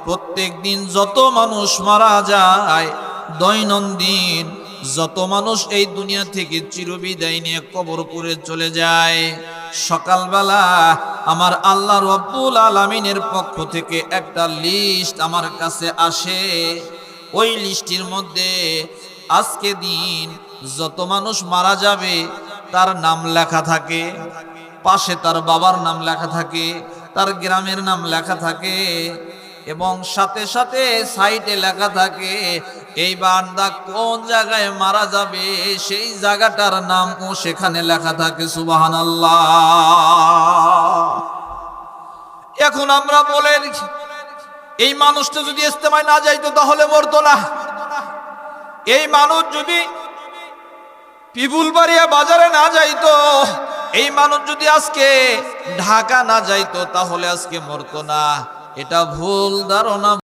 প্রত্যেক দিন যত মানুষ মারা যায়, দৈনন্দিন যত মানুষ এই দুনিয়া থেকে চিরবিদায় নিয়ে কবরপুরে চলে যায়, সকালবেলা আমার আল্লাহ রব্বুল আলামিনের পক্ষ থেকে একটা লিস্ট আমার কাছে আসে। ওই লিস্টের মধ্যে আজকে দিন যত মানুষ মারা যাবে তার নাম লেখা থাকে, পাশে তার বাবার নাম লেখা থাকে, তার গ্রামের নাম লেখা থাকে, এবং সাথে সাথে সাইটে লেখা থাকে এই বান্দা কোন জায়গায় মারা যাবে সেই জায়গাটার নামও সেখানে লেখা থাকে। সুবহানাল্লাহ। এখন আমরা বলেন, এই মানুষটা যদি ইস্তেমায় না যাইতো তাহলে মরতো না। এই মানুষ যদি পিপুলবাড়িয়া বাজারে না যাইতো, এই মানুষ যদি আজকে ঢাকা না যাইতো তাহলে আজকে মরতো না। এটা ভুল ধারণা।